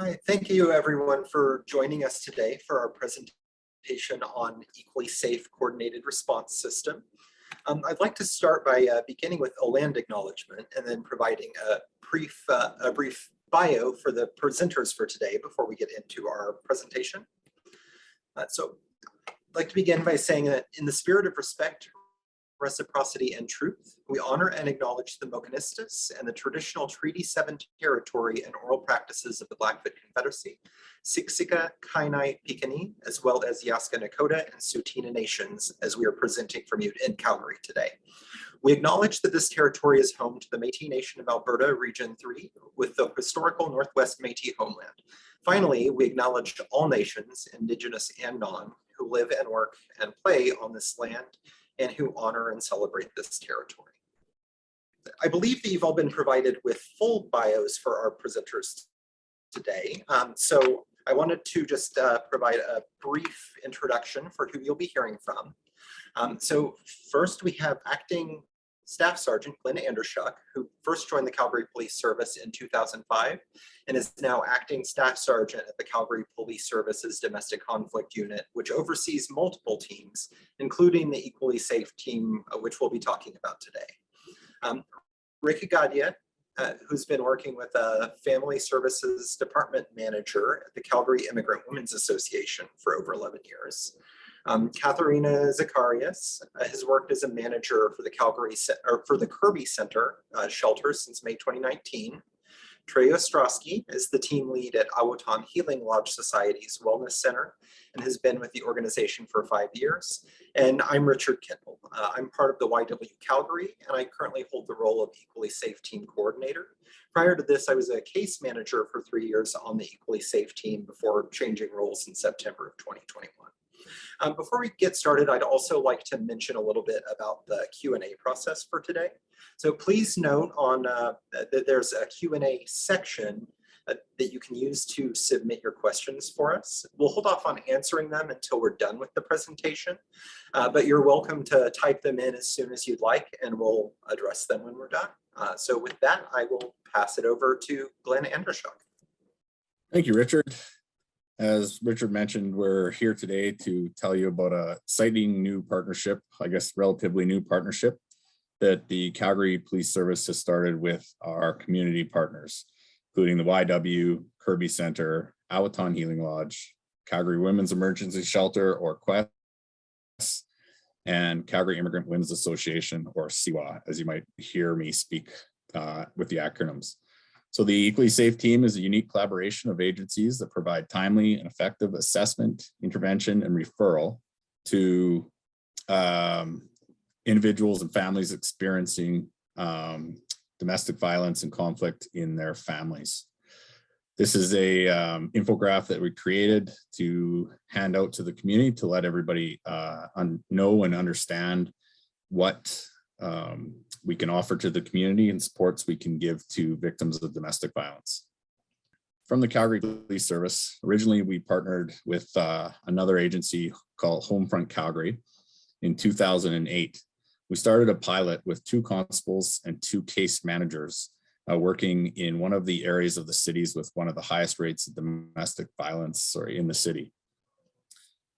Hi, thank you everyone for joining us today for our presentation on Equally Safe Coordinated Response System. I'd like to start by beginning with a land acknowledgement and then providing a brief bio for the presenters for today before we get into our presentation. So I'd like to begin by saying that in the spirit of respect, reciprocity, and truth, we honor and acknowledge the Mokinistas and the traditional Treaty 7 territory and oral practices of the Blackfoot Confederacy, Siksika, Kainai, Piikani, as well as Yaska Nakota and Tsuut'ina nations as we are presenting from you in Calgary today. We acknowledge that this territory is home to the Métis Nation of Alberta, Region 3, with the historical Northwest Métis homeland. Finally, we acknowledge all nations, Indigenous and non, who live and work and play on this land and who honor and celebrate this territory. I believe that you've all been provided with full bios for our presenters today. So I wanted to just provide a brief introduction for who you'll be hearing from. So first we have Acting Staff Sergeant Glenn Andershock, who first joined the Calgary Police Service in 2005 and is now Acting Staff Sergeant at the Calgary Police Service's Domestic Conflict Unit, which oversees multiple teams, including the Equally Safe team, which we'll be talking about today. Rick Agadia, who's been working with a Family Services Department Manager at the Calgary Immigrant Women's Association for over 11 years. Katarina Zacharias has worked as a manager for the Kirby Center shelter since May 2019. Trey Ostrowski is the team lead at Awotan Healing Lodge Society's Wellness Center and has been with the organization for 5 years. And I'm Richard Kendall. I'm part of the YW Calgary, and I currently hold the role of Equally Safe Team Coordinator. Prior to this, I was a case manager for 3 years on the Equally Safe team before changing roles in September of 2021. Before we get started, I'd also like to mention a little bit about the Q&A process for today. So please note on that there's a Q&A section that you can use to submit your questions for us. We'll hold off on answering them until we're done with the presentation, but you're welcome to type them in as soon as you'd like, and we'll address them when we're done. So with that, I will pass it over to Glenn Andershock. Thank you, Richard. As Richard mentioned, we're here today to tell you about a exciting new partnership, I guess relatively new partnership, that the Calgary Police Service has started with our community partners, including the YW, Kirby Center, Awotan Healing Lodge, Calgary Women's Emergency Shelter, or QUEST, and Calgary Immigrant Women's Association, or CIWA, as you might hear me speak with the acronyms. So the Equally Safe team is a unique collaboration of agencies that provide timely and effective assessment, intervention, and referral to individuals and families experiencing domestic violence and conflict in their families. This is a infographic that we created to hand out to the community to let everybody know and understand what we can offer to the community and supports we can give to victims of domestic violence. From the Calgary Police Service, originally we partnered with another agency called Homefront Calgary in 2008. We started a pilot with 2 constables and 2 case managers working in one of the areas of the cities with one of the highest rates of domestic violence in the city.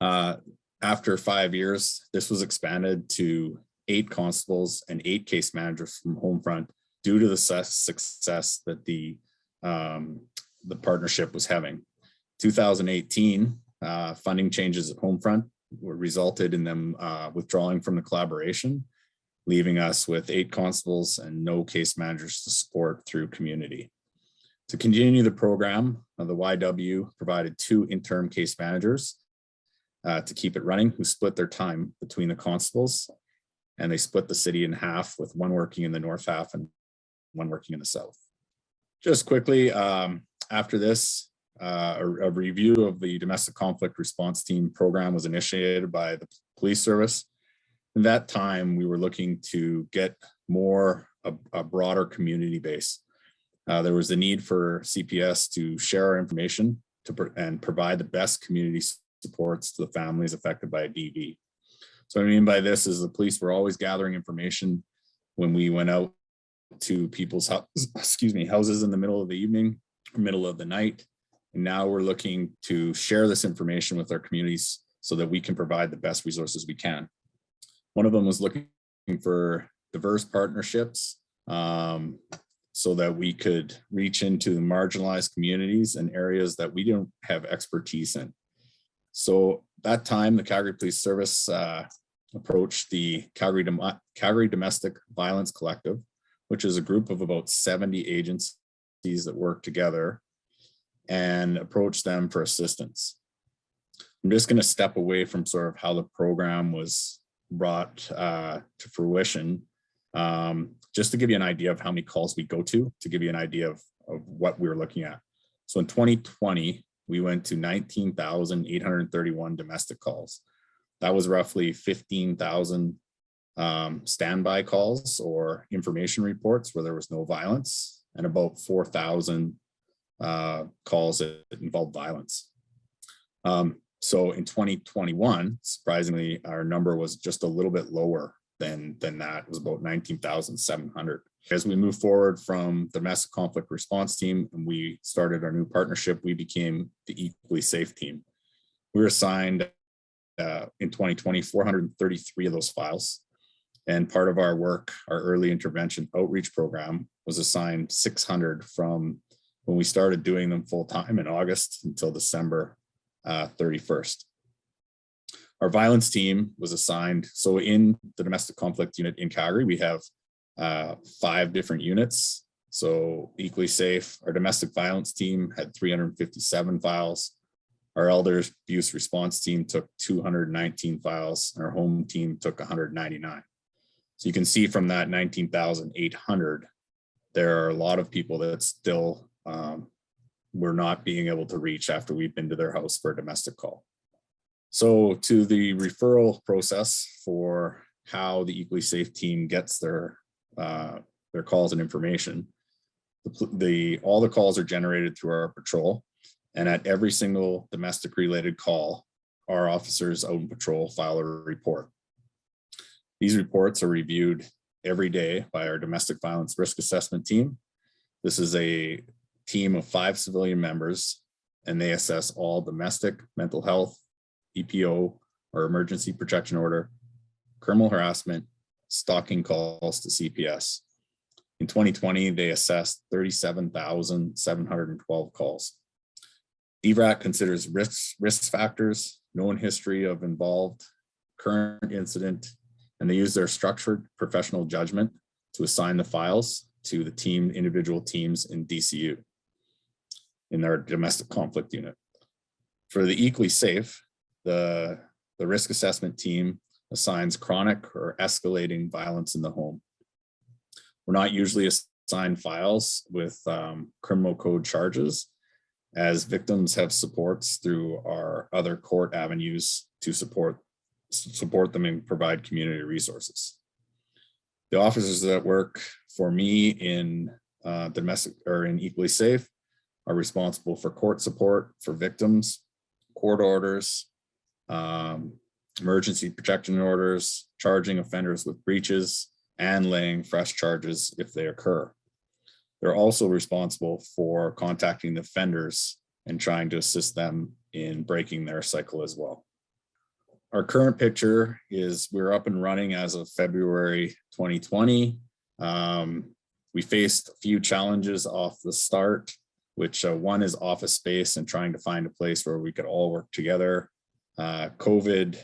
After 5 years, this was expanded to 8 constables and 8 case managers from Homefront due to the success that the partnership was having. 2018, funding changes at Homefront resulted in them withdrawing from the collaboration, leaving us with 8 constables and no case managers to support through community. To continue the program, the YW provided 2 interim case managers to keep it running, who split their time between the constables, and they split the city in half, with 1 working in the north half and 1 working in the south. Just quickly, after this, a review of the domestic conflict response team program was initiated by the police service. At that time, we were looking to get a broader community base. There was a need for CPS to share our information and provide the best community supports to the families affected by a DV. So what I mean by this is the police were always gathering information when we went out to people's houses in the middle of the evening or middle of the night, And now we're looking to share this information with our communities so that we can provide the best resources we can. One of them was looking for diverse partnerships so that we could reach into the marginalized communities and areas that we don't have expertise in. So that time, the Calgary Police Service approached the Calgary Domestic Violence Collective, which is a group of about 70 agencies that work together, and approached them for assistance. I'm just going to step away from sort of how the program was brought to fruition, just to give you an idea of how many calls we go to give you an idea of what we were looking at. So in 2020, we went to 19,831 domestic calls. That was roughly 15,000 standby calls or information reports where there was no violence, and about 4,000 calls that involved violence. So in 2021, surprisingly, our number was just a little bit lower than that. It was about 19,700. As we move forward from the domestic conflict response team and we started our new partnership, we became the Equally Safe team. We were assigned in 2020, 433 of those files. And part of our work, our early intervention outreach program, was assigned 600 from when we started doing them full time in August until December 31st. Our violence team was assigned. So in the domestic conflict unit in Calgary, we have 5 different units. So Equally Safe, our domestic violence team had 357 files. Our elder abuse response team took 219 files. And our home team took 199. So you can see from that 19,800, there are a lot of people that still we're not being able to reach after we've been to their house for a domestic call. So to the referral process for how the Equally Safe team gets their calls and information, all the calls are generated through our patrol, and at every single domestic related call, our officers out in patrol file a report. These reports are reviewed every day by our domestic violence risk assessment team. This is a team of 5 civilian members, and they assess all domestic, mental health, EPO or emergency protection order, criminal harassment, stalking calls to CPS. In 2020, they assessed 37,712 calls. DVRAC considers risk factors, known history of involved, current incident, and they use their structured professional judgment to assign the files to the individual teams in DCU, in their domestic conflict unit. For the Equally Safe, the risk assessment team assigns chronic or escalating violence in the home. We're not usually assigned files with criminal code charges, as victims have supports through our other court avenues to support them and provide community resources. The officers that work for me in domestic or in Equally Safe are responsible for court support for victims, court orders, emergency protection orders, charging offenders with breaches, and laying fresh charges if they occur. They're also responsible for contacting the offenders and trying to assist them in breaking their cycle as well. Our current picture is we're up and running as of February 2020. We faced a few challenges off the start, which one is office space and trying to find a place where we could all work together. COVID,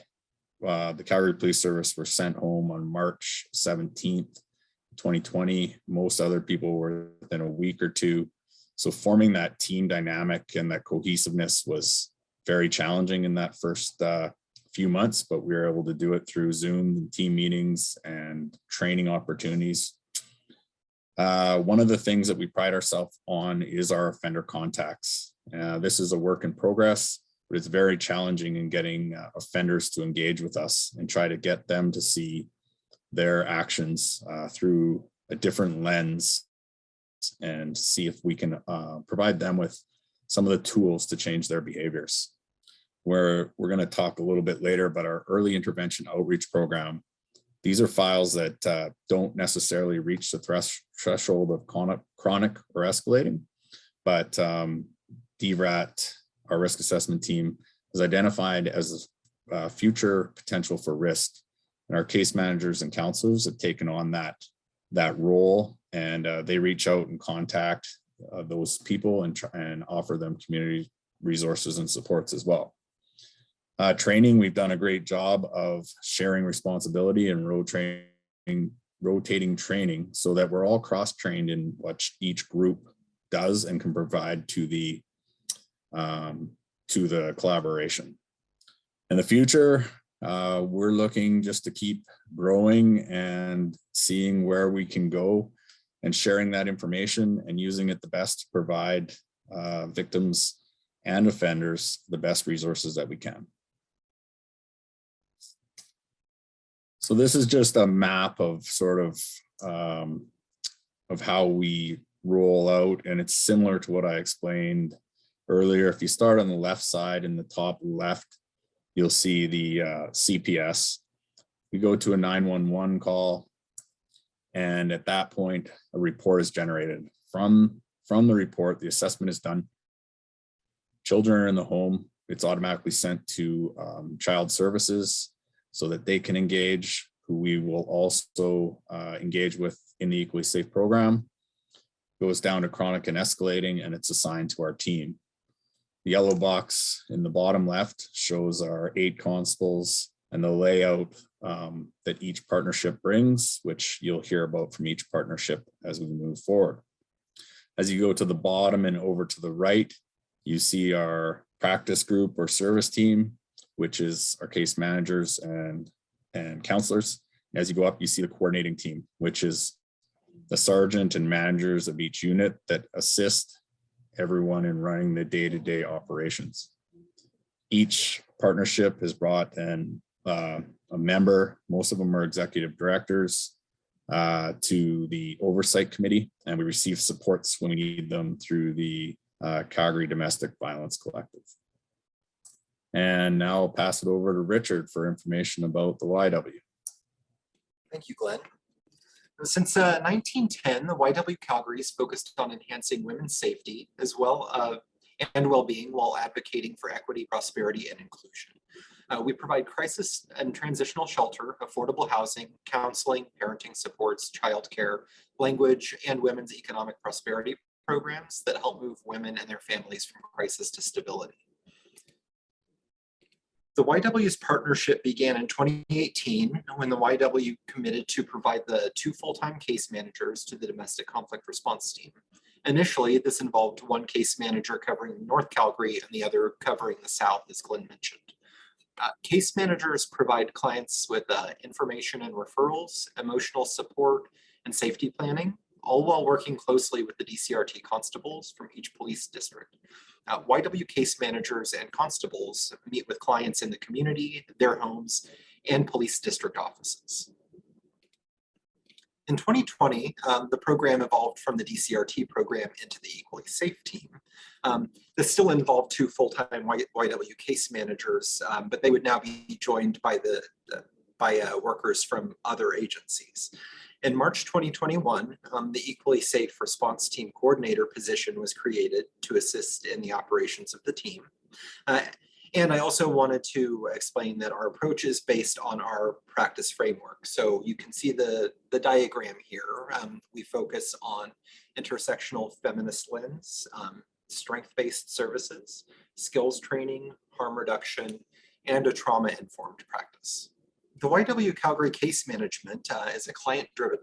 the Calgary Police Service were sent home on March 17th, 2020. Most other people were within a week or two. So forming that team dynamic and that cohesiveness was very challenging in that first few months, but we were able to do it through Zoom and team meetings and training opportunities. One of the things that we pride ourselves on is our offender contacts. This is a work in progress, but it's very challenging in getting offenders to engage with us and try to get them to see their actions through a different lens and see if we can provide them with some of the tools to change their behaviors. We're going to talk a little bit later about our early intervention outreach program. These are files that don't necessarily reach the threshold of chronic or escalating, but DRAT, our risk assessment team, is identified as a future potential for risk. And our case managers and counselors have taken on that role, and they reach out and contact those people and offer them community resources and supports as well. Training, we've done a great job of sharing responsibility and rotating training so that we're all cross-trained in what each group does and can provide to the collaboration. In the future, we're looking just to keep growing and seeing where we can go and sharing that information and using it the best to provide victims and offenders the best resources that we can. So this is just a map of sort of how we roll out, and it's similar to what I explained earlier. If you start on the left side in the top left, you'll see the CPS. We go to a 911 call, and at that point, a report is generated. From the report, the assessment is done. Children are in the home. It's automatically sent to child services so that they can engage, who we will also engage with in the Equally Safe program. Goes down to chronic and escalating, and it's assigned to our team. The yellow box in the bottom left shows our 8 constables and the layout that each partnership brings, which you'll hear about from each partnership as we move forward. As you go to the bottom and over to the right, you see our practice group or service team, which is our case managers and counselors. As you go up, you see the coordinating team, which is the sergeant and managers of each unit that assist everyone in running the day-to-day operations. Each partnership has brought in a member, most of them are executive directors, to the oversight committee, and we receive supports when we need them through the Calgary Domestic Violence Collective. And now I'll pass it over to Richard for information about the YW. Thank you, Glenn. Since 1910, the YW Calgary is focused on enhancing women's safety as well and well-being while advocating for equity, prosperity, and inclusion. We provide crisis and transitional shelter, affordable housing, counseling, parenting supports, childcare, language, and women's economic prosperity programs that help move women and their families from crisis to stability. The YW's partnership began in 2018 when the YW committed to provide the 2 full-time case managers to the domestic conflict response team. Initially, this involved 1 case manager covering North Calgary and the other covering the South, as Glenn mentioned. Case managers provide clients with information and referrals, emotional support, and safety planning, all while working closely with the DCRT constables from each police district. YW case managers and constables meet with clients in the community, their homes, and police district offices. In 2020, the program evolved from the DCRT program into the Equally Safe team. This still involved 2 full-time YW case managers, but they would now be joined by workers from other agencies. In March 2021, the Equally Safe Response Team Coordinator position was created to assist in the operations of the team. And I also wanted to explain that our approach is based on our practice framework. So you can see the diagram here. We focus on intersectional feminist lens, strength-based services, skills training, harm reduction, and a trauma-informed practice. The YW Calgary case management is a client-driven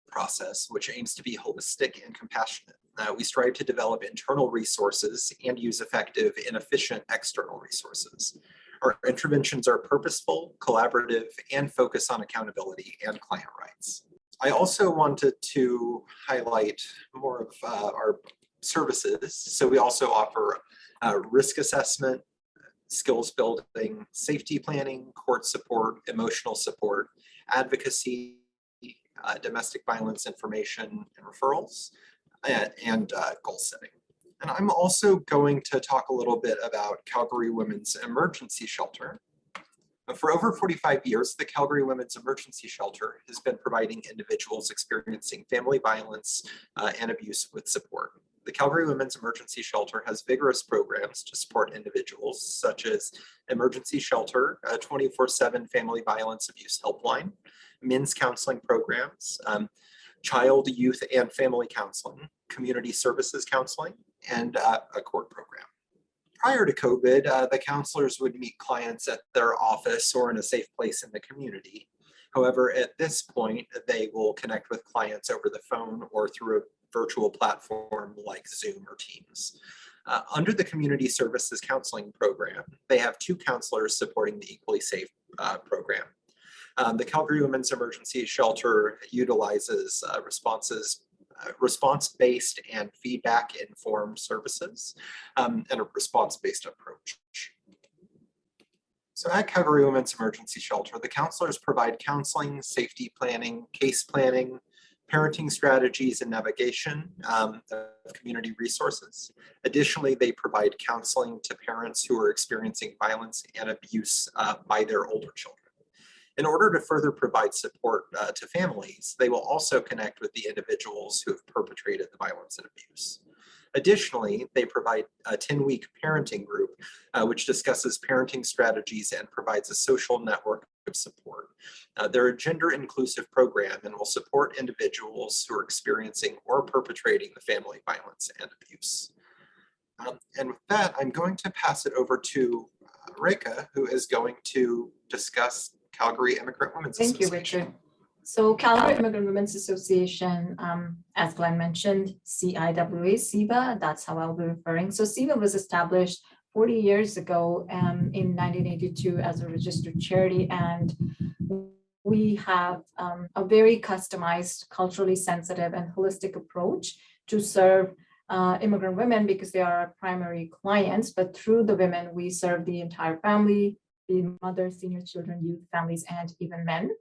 process which aims to be holistic and compassionate. We strive to develop internal resources and use effective and efficient external resources. Our interventions are purposeful, collaborative, and focus on accountability and client rights. I also wanted to highlight more of our services. So we also offer risk assessment, skills building, safety planning, court support, emotional support, advocacy, domestic violence information and referrals, and goal setting. And I'm also going to talk a little bit about Calgary Women's Emergency Shelter. For over 45 years, the Calgary Women's Emergency Shelter has been providing individuals experiencing family violence and abuse with support. The Calgary Women's Emergency Shelter has vigorous programs to support individuals, such as Emergency Shelter, a 24/7 family violence abuse helpline, men's counseling programs, child, youth, and family counseling, community services counseling, and a court program. Prior to COVID, the counselors would meet clients at their office or in a safe place in the community. However, at this point, they will connect with clients over the phone or through a virtual platform like Zoom or Teams. Under the Community Services Counseling Program, they have 2 counselors supporting the Equally Safe program. The Calgary Women's Emergency Shelter utilizes response-based and feedback-informed services and a response-based approach. So at Calgary Women's Emergency Shelter, the counselors provide counseling, safety planning, case planning, parenting strategies, and navigation of community resources. Additionally, they provide counseling to parents who are experiencing violence and abuse by their older children. In order to further provide support to families, they will also connect with the individuals who have perpetrated the violence and abuse. Additionally, they provide a 10-week parenting group, which discusses parenting strategies and provides a social network of support. They're a gender-inclusive program and will support individuals who are experiencing or perpetrating the family violence and abuse. And with that, I'm going to pass it over to Reka, who is going to discuss Calgary Immigrant Women's Association. Thank you, Richard. So Calgary Immigrant Women's Association, as Glenn mentioned, CIWA, that's how I'll be referring. So CIWA was established 40 years ago in 1982 as a registered charity, and we have a very customized, culturally sensitive and holistic approach to serve immigrant women because they are our primary clients, but through the women, we serve the entire family, the mothers, senior children, youth, families, and even men.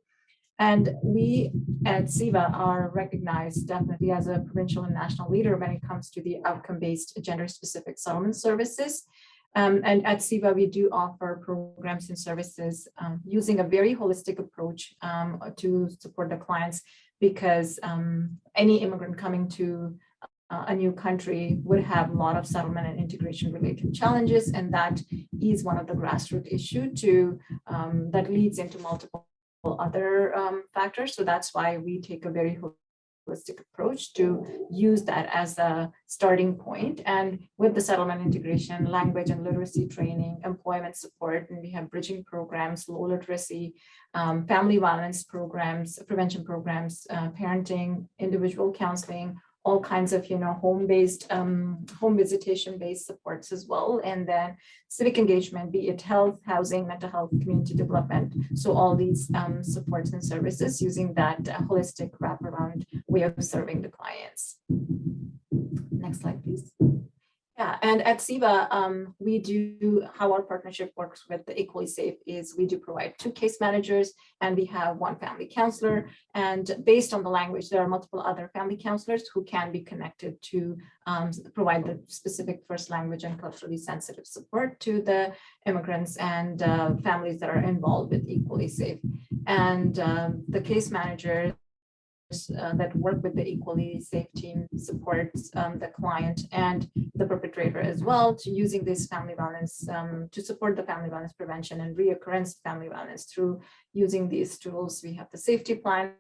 And we at CIWA are recognized definitely as a provincial and national leader when it comes to the outcome-based gender-specific settlement services. And at CIWA, we do offer programs and services using a very holistic approach to support the clients, because any immigrant coming to a new country would have a lot of settlement and integration related challenges, and that is one of the grassroots issue that leads into multiple other factors. So that's why we take a very holistic approach to use that as a starting point. And with the settlement integration, language and literacy training, employment support, and we have bridging programs, low literacy, family violence programs, prevention programs, parenting, individual counseling, all kinds of, home visitation-based supports as well. And then civic engagement, be it health, housing, mental health, community development. So all these supports and services using that holistic wraparound way of serving the clients. Next slide, please. Yeah, and at CIWA, we do, how our partnership works with the Equally Safe is we do provide 2 case managers and we have 1 family counselor. And based on the language, there are multiple other family counselors who can be connected to provide the specific first language and culturally sensitive support to the immigrants and families that are involved with Equally Safe. And the case managers that work with the Equally Safe team supports the client and the perpetrator as well, to using this family violence to support the family violence prevention and reoccurrence of family violence through using these tools. We have the safety plan.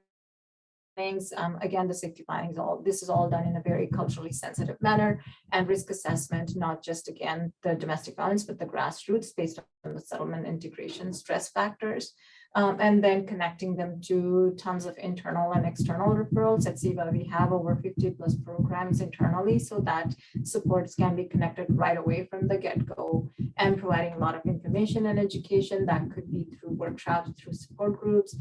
Again, the safety planning this is all done in a very culturally sensitive manner, and risk assessment, not just again the domestic violence, but the grassroots based on the settlement integration stress factors. And then connecting them to tons of internal and external referrals. At CIWA, we have over 50 plus programs internally, so that supports can be connected right away from the get-go, and providing a lot of information and education that could be through workshops, through support groups,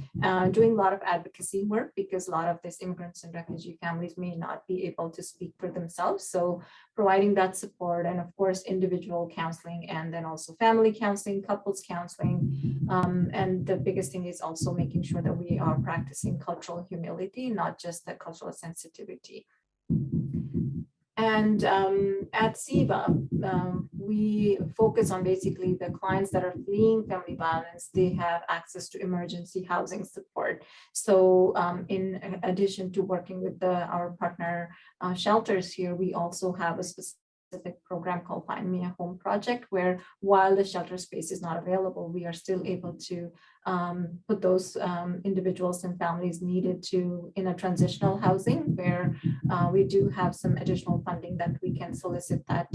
doing a lot of advocacy work, because a lot of these immigrants and refugee families may not be able to speak for themselves. So providing that support, and of course, individual counseling, and then also family counseling, couples counseling. And the biggest thing is also making sure that we are practicing cultural humility, not just the cultural sensitivity. And at SIVA, we focus on basically the clients that are fleeing family violence. They have access to emergency housing support. So in addition to working with our partner shelters here, we also have a specific program called Find Me a Home Project, where while the shelter space is not available, we are still able to put those individuals and families needed to in a transitional housing, where we do have some additional funding that we can solicit that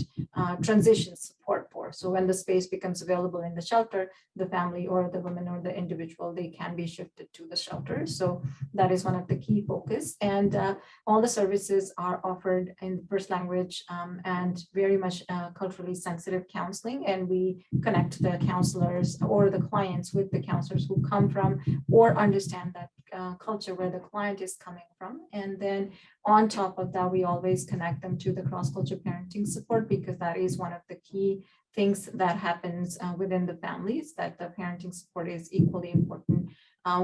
transition support for. So when the space becomes available in the shelter, the family or the woman or the individual, they can be shifted to the shelter. So that is one of the key focus. And all the services are offered in the first language and very much culturally sensitive counseling. And we connect the counselors or the clients with the counselors who come from or understand that culture where the client is coming from. And then on top of that, we always connect them to the cross-culture parenting support, because that is one of the key things that happens within the families, that the parenting support is equally important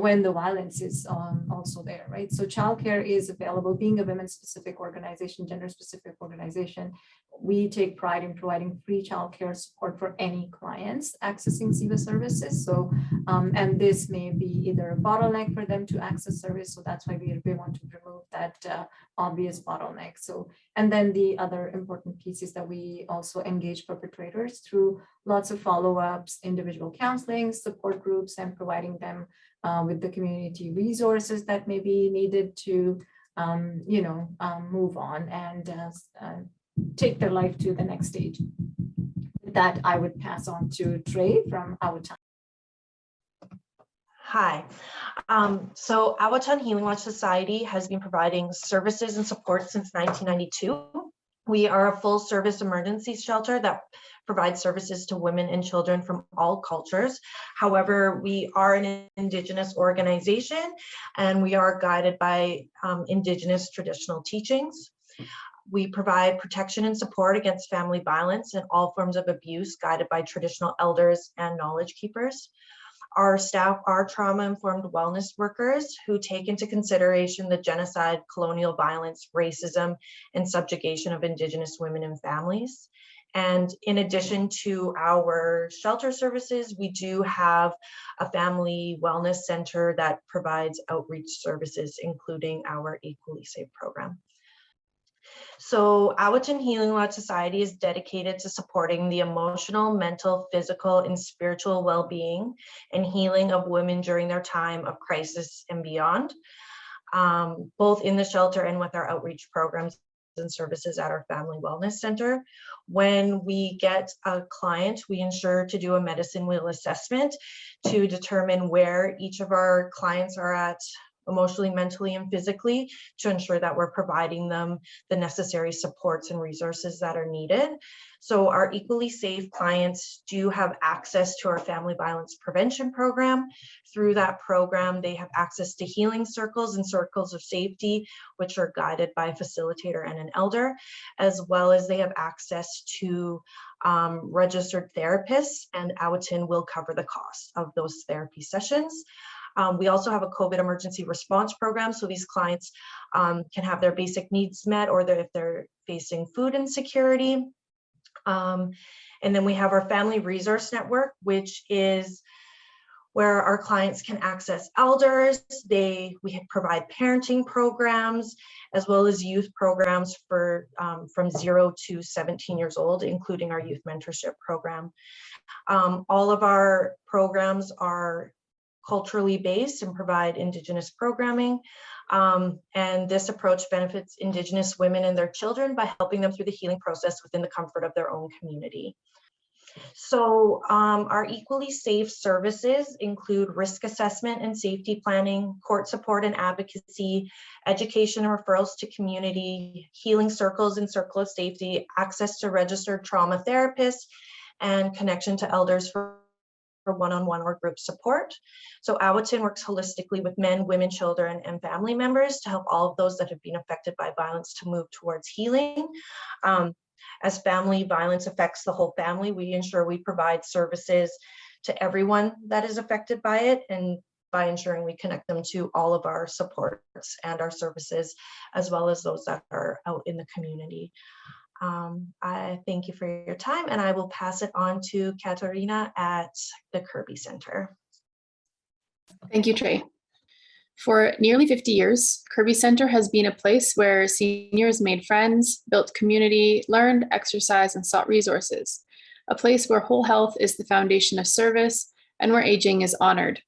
when the violence is also there, right? So childcare is available. Being a women-specific organization, gender-specific organization, we take pride in providing free childcare support for any clients accessing SIVA services. So, and this may be either a bottleneck for them to access service. So that's why we want to remove that obvious bottleneck. So, and then the other important piece is that we also engage perpetrators through lots of follow-ups, individual counseling, support groups, and providing them with the community resources that may be needed to, move on and take their life to the next stage. With that, I would pass on to Trey from Awatan. Hi. So Awatan Healing Watch Society has been providing services and support since 1992. We are a full service emergency shelter that provides services to women and children from all cultures. However, we are an Indigenous organization and we are guided by Indigenous traditional teachings. We provide protection and support against family violence and all forms of abuse, guided by traditional elders and knowledge keepers. Our staff are trauma-informed wellness workers who take into consideration the genocide, colonial violence, racism, and subjugation of Indigenous women and families. And in addition to our shelter services, we do have a family wellness center that provides outreach services, including our Equally Safe program. So Awatan Healing Watch Society is dedicated to supporting the emotional, mental, physical, and spiritual well-being and healing of women during their time of crisis and beyond, both in the shelter and with our outreach programs and services at our Family Wellness Center. When we get a client, we ensure to do a medicine wheel assessment to determine where each of our clients are at emotionally, mentally, and physically, to ensure that we're providing them the necessary supports and resources that are needed. So our Equally Safe clients do have access to our family violence prevention program. Through that program, they have access to healing circles and circles of safety, which are guided by a facilitator and an elder, as well as they have access to registered therapists, and Awatan will cover the cost of those therapy sessions. We also have a COVID emergency response program, so these clients can have their basic needs met, or if they're facing food insecurity. And then we have our Family Resource Network, which is where our clients can access elders. We provide parenting programs, as well as youth programs for from 0 to 17 years old, including our youth mentorship program. All of our programs are culturally based and provide Indigenous programming. And this approach benefits Indigenous women and their children by helping them through the healing process within the comfort of their own community. So our Equally Safe services include risk assessment and safety planning, court support and advocacy, education and referrals to community, healing circles and circle of safety, access to registered trauma therapists, and connection to elders for one-on-one or group support. So Awatan works holistically with men, women, children, and family members to help all of those that have been affected by violence to move towards healing. As family violence affects the whole family, we ensure we provide services to everyone that is affected by it, and by ensuring we connect them to all of our supports and our services, as well as those that are out in the community. I thank you for your time, and I will pass it on to Katarina at the Kirby Center. Thank you, Trey. For nearly 50 years, Kirby Center has been a place where seniors made friends, built community, learned, exercised, and sought resources. A place where whole health is the foundation of service and where aging is honored.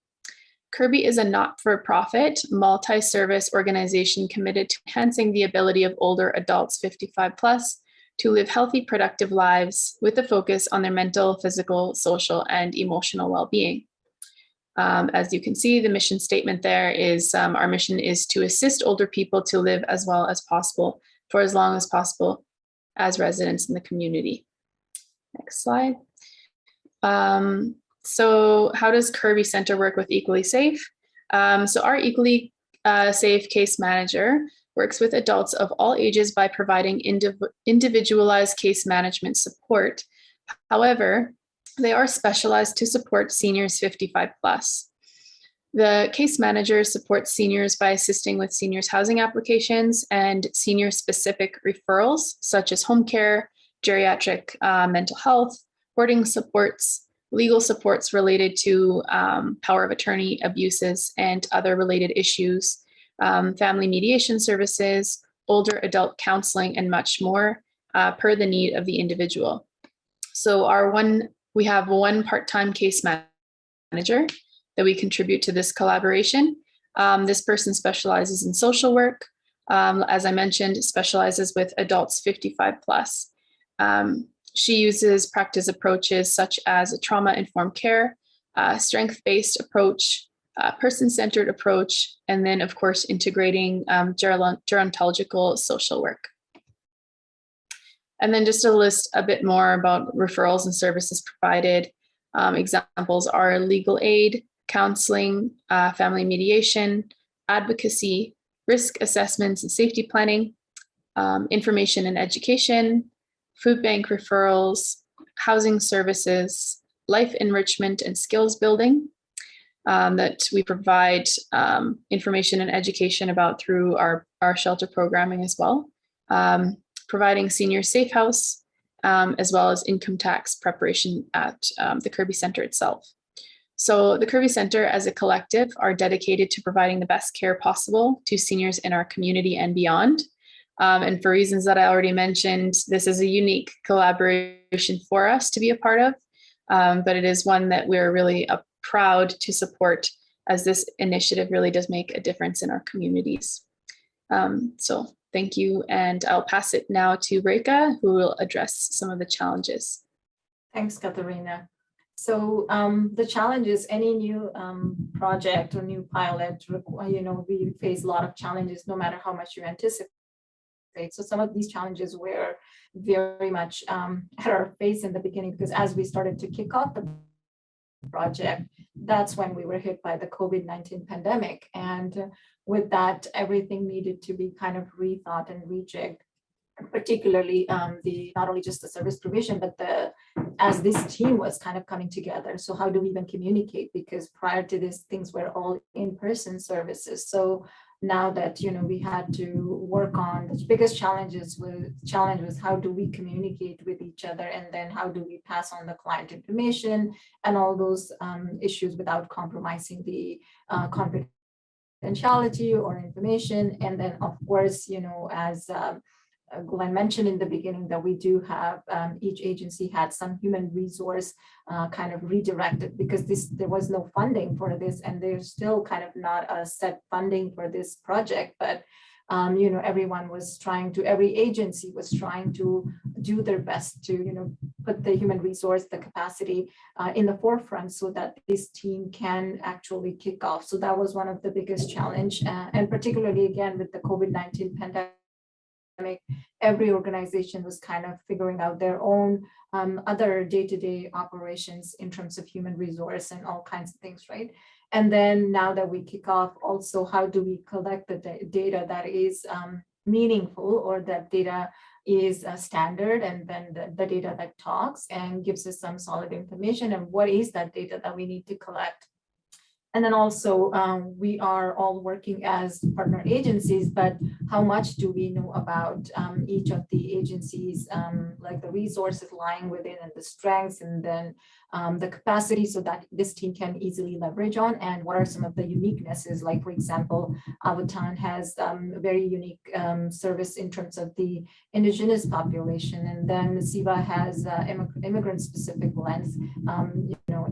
Kirby is a not-for-profit, multi-service organization committed to enhancing the ability of older adults 55 plus to live healthy, productive lives with a focus on their mental, physical, social, and emotional well-being. As you can see, the mission statement there is our mission is to assist older people to live as well as possible for as long as possible as residents in the community. Next slide. So how does Kirby Center work with Equally Safe? So our Equally Safe case manager works with adults of all ages by providing individualized case management support. However, they are specialized to support seniors 55 plus. The case manager supports seniors by assisting with seniors housing applications and senior specific referrals, such as home care, geriatric mental health, boarding supports, legal supports related to power of attorney abuses and other related issues, family mediation services, older adult counseling, and much more per the need of the individual. So we have one part-time case manager that we contribute to this collaboration. This person specializes in social work. As I mentioned, specializes with adults 55 plus. She uses practice approaches such as a trauma-informed care, strength-based approach, person-centered approach, and then of course integrating gerontological social work. And then just to list a bit more about referrals and services provided. Examples are legal aid, counseling, family mediation, advocacy, risk assessments and safety planning, information and education, food bank referrals, housing services, life enrichment and skills building that we provide information and education about through our shelter programming as well. Providing senior safe house, as well as income tax preparation at the Kirby Center itself. So the Kirby Center as a collective are dedicated to providing the best care possible to seniors in our community and beyond. And for reasons that I already mentioned, this is a unique collaboration for us to be a part of, but it is one that we're really proud to support, as this initiative really does make a difference in our communities. So thank you, and I'll pass it now to Reka, who will address some of the challenges. Thanks, Katarina. So the challenges, any new project or new pilot, we face a lot of challenges no matter how much you anticipate. So some of these challenges were very much at our face in the beginning, because as we started to kick off the project, that's when we were hit by the COVID-19 pandemic. And with that, everything needed to be kind of rethought and rejigged, particularly not only just the service provision, but as this team was kind of coming together. So how do we even communicate? Because prior to this, things were all in-person services. So now that we had to work on the biggest challenge was how do we communicate with each other, and then how do we pass on the client information and all those issues without compromising the confidentiality or information. And then of course, as Glenn mentioned in the beginning, that we do have each agency had some human resource kind of redirected, because there was no funding for this, and there's still kind of not a set funding for this project. But every agency was trying to do their best to put the human resource, the capacity in the forefront, so that this team can actually kick off. So that was one of the biggest challenge, and particularly again with the COVID-19 pandemic. Every organization was kind of figuring out their own other day-to-day operations in terms of human resource and all kinds of things, right? And then now that we kick off, also how do we collect the data that is meaningful, or that data is standard, and then the data that talks and gives us some solid information, and what is that data that we need to collect. And then also, we are all working as partner agencies, but how much do we know about each of the agencies, like the resources lying within and the strengths, and then the capacity so that this team can easily leverage on, and what are some of the uniquenesses? Like, for example, Avatan has a very unique service in terms of the indigenous population, and then Siva has immigrant specific lens.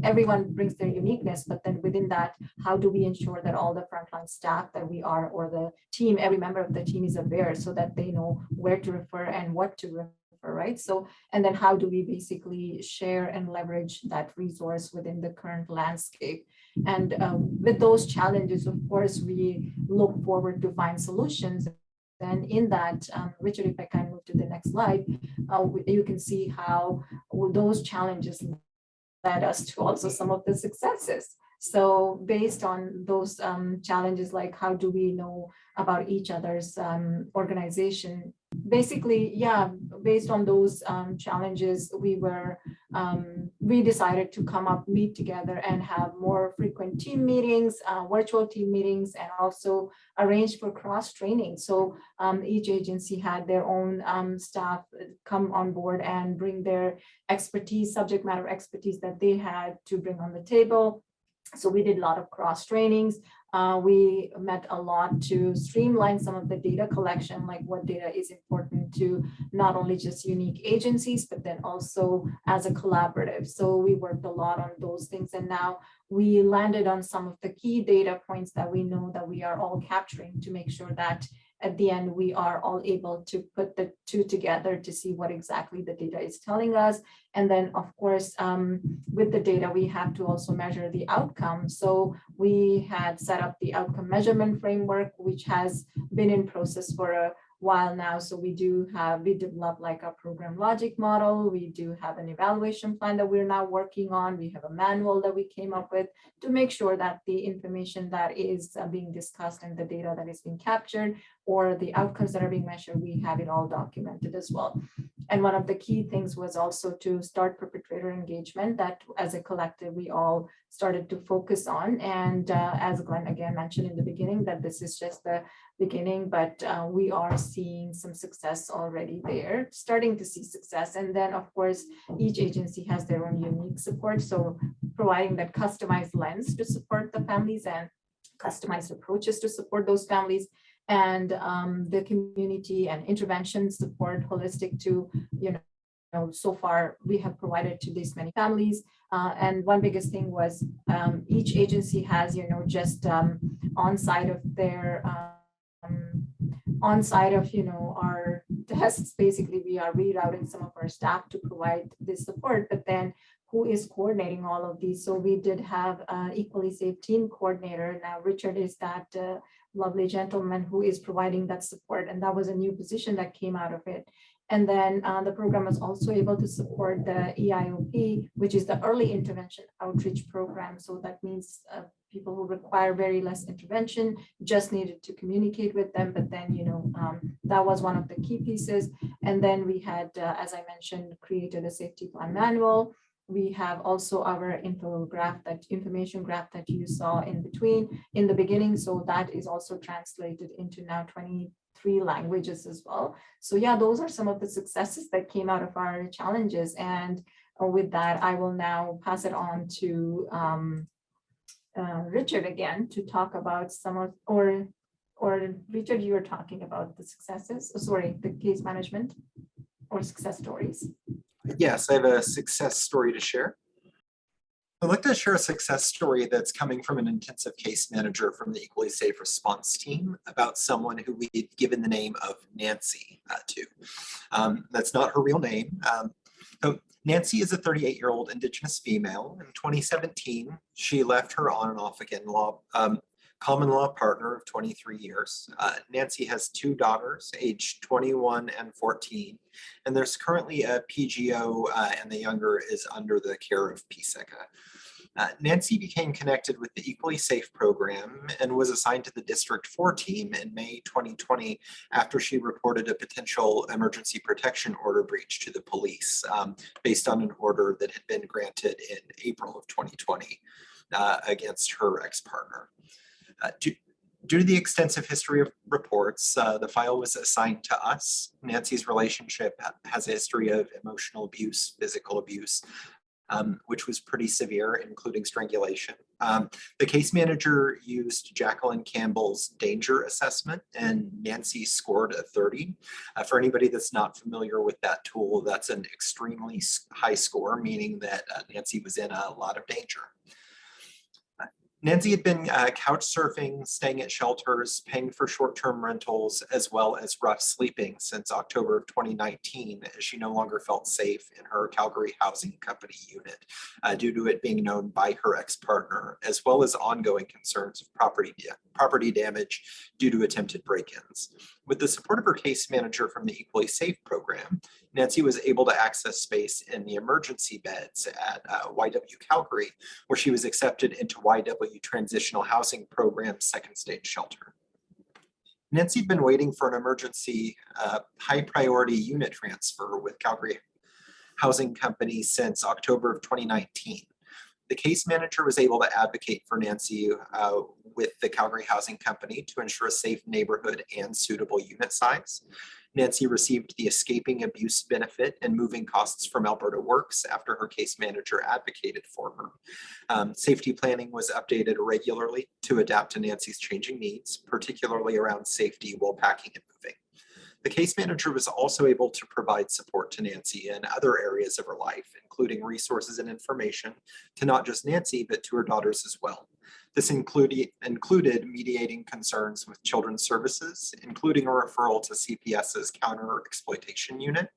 Everyone brings their uniqueness, but then within that, how do we ensure that all the frontline staff that we are, or the team, every member of the team is aware so that they know where to refer and what to refer, right? So, and then how do we basically share and leverage that resource within the current landscape? And with those challenges, of course, we look forward to find solutions. And in that, Richard, if I can move to the next slide, you can see how those challenges led us to also some of the successes. So based on those challenges, like how do we know about each other's organization? Basically, yeah, based on those challenges, we decided to meet together and have more frequent team meetings, virtual team meetings, and also arrange for cross training. So each agency had their own staff come on board and bring their expertise, subject matter expertise that they had to bring on the table. So we did a lot of cross trainings. We met a lot to streamline some of the data collection, like what data is important to not only just unique agencies, but then also as a collaborative. So we worked a lot on those things. And now we landed on some of the key data points that we know that we are all capturing to make sure that at the end, we are all able to put the two together to see what exactly the data is telling us. And then, of course, with the data, we have to also measure the outcome. So we had set up the outcome measurement framework, which has been in process for a while now. So we developed like a program logic model. We do have an evaluation plan that we're now working on. We have a manual that we came up with to make sure that the information that is being discussed and the data that is being captured or the outcomes that are being measured, we have it all documented as well. And one of the key things was also to start perpetrator engagement that as a collective, we all started to focus on. And as Glenn again mentioned in the beginning, that this is just the beginning, but we are seeing some success already there, starting to see success. And then of course, each agency has their own unique support. So providing that customized lens to support the families and customized approaches to support those families, and the community and intervention support holistic to, so far we have provided to these many families. And one biggest thing was each agency has, just on-site of their, our desks, basically we are rerouting some of our staff to provide this support, but then who is coordinating all of these? So we did have an equally safe team coordinator. Now Richard is that lovely gentleman who is providing that support, and that was a new position that came out of it. And then the program was also able to support the EIOP, which is the early intervention outreach program. So that means people who require very less intervention just needed to communicate with them. But then, that was one of the key pieces. And then we had, as I mentioned, created a safety plan manual. We have also our information graph that you saw in the beginning. So that is also translated into now 23 languages as well. So yeah, those are some of the successes that came out of our challenges. And with that, I will now pass it on to Richard again to talk about or Richard, you were talking about the successes, the case management or success stories. Yes, I have a success story to share. I'd like to share a success story that's coming from an intensive case manager from the Equally Safe Response team about someone who we've given the name of Nancy to. That's not her real name. So Nancy is a 38-year-old Indigenous female. In 2017, she left her on and off again common law partner of 23 years. Nancy has two daughters, aged 21 and 14, and there's currently a PGO, and the younger is under the care of PSECA. Nancy became connected with the Equally Safe program and was assigned to the District 4 team in May 2020 after she reported a potential emergency protection order breach to the police based on an order that had been granted in April of 2020. against her ex-partner. Due to the extensive history of reports, the file was assigned to us. Nancy's relationship has a history of emotional abuse, physical abuse, which was pretty severe, including strangulation. The case manager used Jacqueline Campbell's danger assessment, and Nancy scored a 30. For anybody that's not familiar with that tool, that's an extremely high score, meaning that Nancy was in a lot of danger. Nancy had been couch surfing, staying at shelters, paying for short-term rentals, as well as rough sleeping since October of 2019, as she no longer felt safe in her Calgary housing company unit due to it being known by her ex-partner, as well as ongoing concerns of property damage due to attempted break-ins. With the support of her case manager from the Equally Safe program, Nancy was able to access space in the emergency beds at YW Calgary, where she was accepted into YW Transitional Housing Program's second stage shelter. Nancy had been waiting for an emergency high priority unit transfer with Calgary Housing Company since October of 2019. The case manager was able to advocate for Nancy with the Calgary Housing Company to ensure a safe neighborhood and suitable unit size. Nancy received the escaping abuse benefit and moving costs from Alberta Works after her case manager advocated for her. Safety planning was updated regularly to adapt to Nancy's changing needs, particularly around safety while packing and moving. The case manager was also able to provide support to Nancy in other areas of her life, including resources and information to not just Nancy, but to her daughters as well. This included mediating concerns with children's services, including a referral to CPS's counter exploitation unit,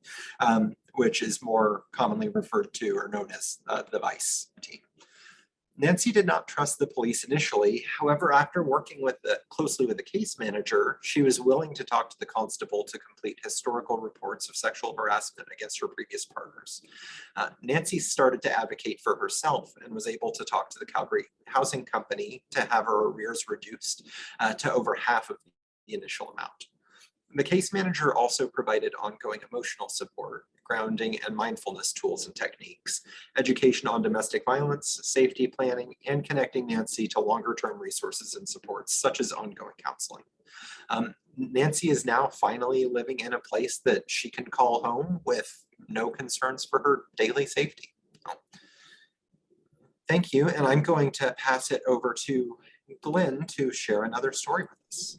which is more commonly referred to or known as the Vice team. Nancy did not trust the police initially. However, after working closely with the case manager, she was willing to talk to the constable to complete historical reports of sexual harassment against her previous partners. Nancy started to advocate for herself and was able to talk to the Calgary Housing Company to have her arrears reduced to over half of the initial amount. The case manager also provided ongoing emotional support, grounding and mindfulness tools and techniques, education on domestic violence, safety planning, and connecting Nancy to longer-term resources and supports, such as ongoing counseling. Nancy is now finally living in a place that she can call home with no concerns for her daily safety. Thank you, and I'm going to pass it over to Glenn to share another story with us.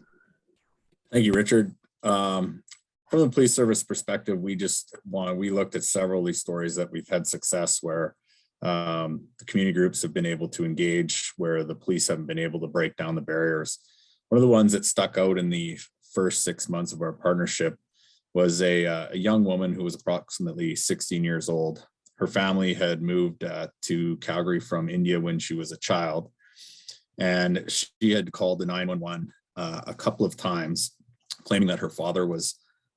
Thank you, Richard. From the police service perspective, we looked at several of these stories that we've had success where the community groups have been able to engage, where the police haven't been able to break down the barriers. One of the ones that stuck out in the first 6 months of our partnership was a young woman who was approximately 16 years old. Her family had moved to Calgary from India when she was a child, and she had called the 911 a couple of times, claiming that her father was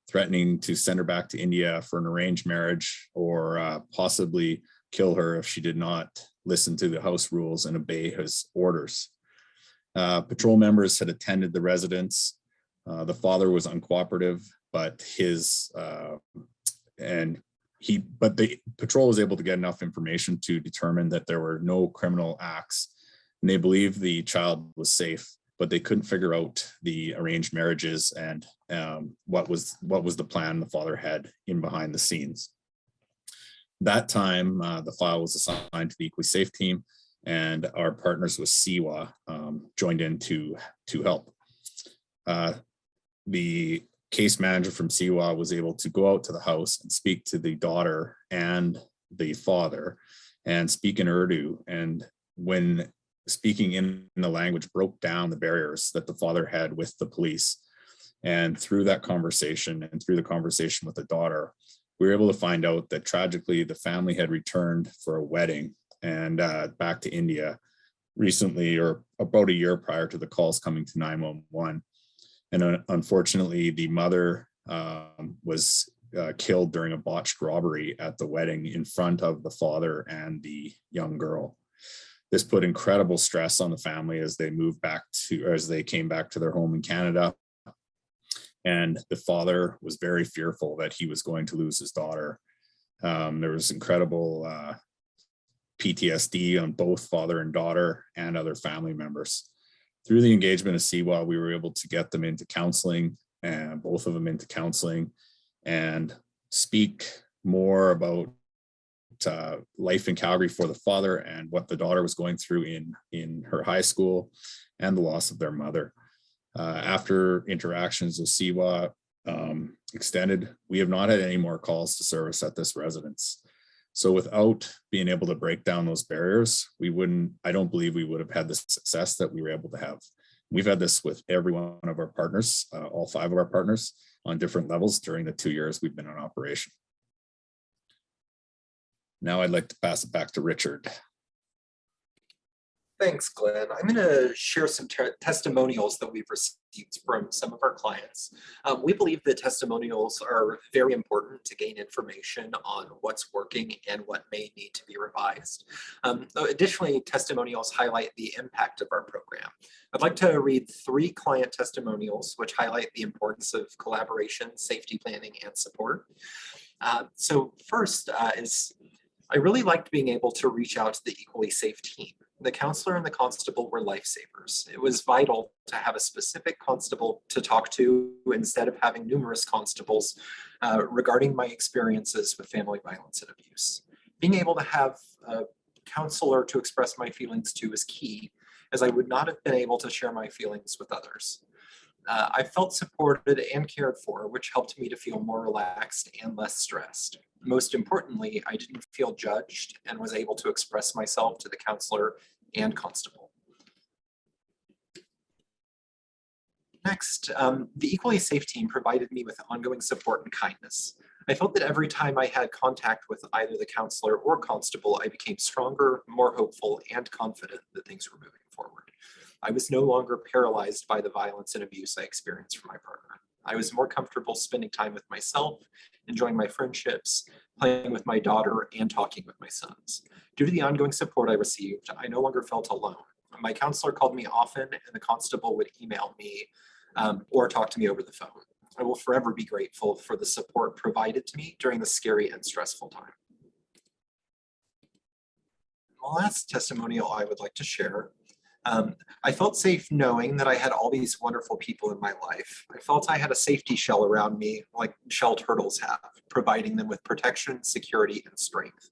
threatening to send her back to India for an arranged marriage or possibly kill her if she did not listen to the house rules and obey his orders. Patrol members had attended the residence. The father was uncooperative, but the patrol was able to get enough information to determine that there were no criminal acts, and they believed the child was safe, but they couldn't figure out the arranged marriages and what was the plan the father had in behind the scenes. That time, the file was assigned to the Equally Safe team, and our partners with Série joined in to help. The case manager from Série was able to go out to the house and speak to the daughter and the father and speak in Urdu. And when speaking in the language, broke down the barriers that the father had with the police. And through that conversation and through the conversation with the daughter, we were able to find out that tragically the family had returned for a wedding and back to India recently, or about a year prior to the calls coming to 911. And unfortunately, the mother was killed during a botched robbery at the wedding in front of the father and the young girl. This put incredible stress on the family as they came back to their home in Canada. And the father was very fearful that he was going to lose his daughter. There was incredible PTSD on both father and daughter and other family members. Through the engagement of CWA, we were able to get them into counseling, and both of them into counseling, and speak more about life in Calgary for the father and what the daughter was going through in her high school and the loss of their mother. After interactions with CWA extended, we have not had any more calls to service at this residence. So without being able to break down those barriers, I don't believe we would have had the success that we were able to have. We've had this with every one of our partners, all 5 of our partners, on different levels during the 2 years we've been in operation. Now I'd like to pass it back to Richard. Thanks, Glenn. I'm going to share some testimonials that we've received from some of our clients. We believe that testimonials are very important to gain information on what's working and what may need to be revised. Additionally, testimonials highlight the impact of our program. I'd like to read 3 client testimonials which highlight the importance of collaboration, safety planning, and support. So first is, I really liked being able to reach out to the Equally Safe team. The counselor and the constable were lifesavers. It was vital to have a specific constable to talk to instead of having numerous constables regarding my experiences with family violence and abuse. Being able to have a counselor to express my feelings to was key, as I would not have been able to share my feelings with others. I felt supported and cared for, which helped me to feel more relaxed and less stressed. Most importantly, I didn't feel judged and was able to express myself to the counselor and constable. Next, the Equally Safe team provided me with ongoing support and kindness. I felt that every time I had contact with either the counselor or constable, I became stronger, more hopeful, and confident that things were moving forward. I was no longer paralyzed by the violence and abuse I experienced from my partner. I was more comfortable spending time with myself, enjoying my friendships, playing with my daughter, and talking with my sons. Due to the ongoing support I received, I no longer felt alone. My counselor called me often, and the constable would email me or talk to me over the phone. I will forever be grateful for the support provided to me during this scary and stressful time. The last testimonial I would like to share. I felt safe knowing that I had all these wonderful people in my life. I felt I had a safety shell around me like shell turtles have, providing them with protection, security, and strength.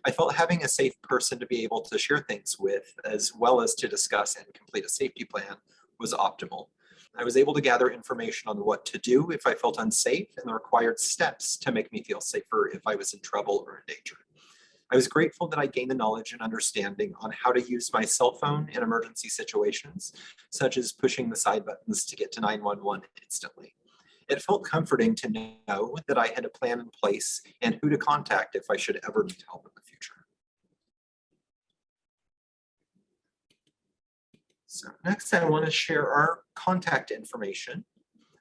I felt having a safe person to be able to share things with, as well as to discuss and complete a safety plan, was optimal. I was able to gather information on what to do if I felt unsafe and the required steps to make me feel safer if I was in trouble or in danger. I was grateful that I gained the knowledge and understanding on how to use my cell phone in emergency situations, such as pushing the side buttons to get to 911 instantly. It felt comforting to know that I had a plan in place and who to contact if I should ever need help in the future. So next, I want to share our contact information.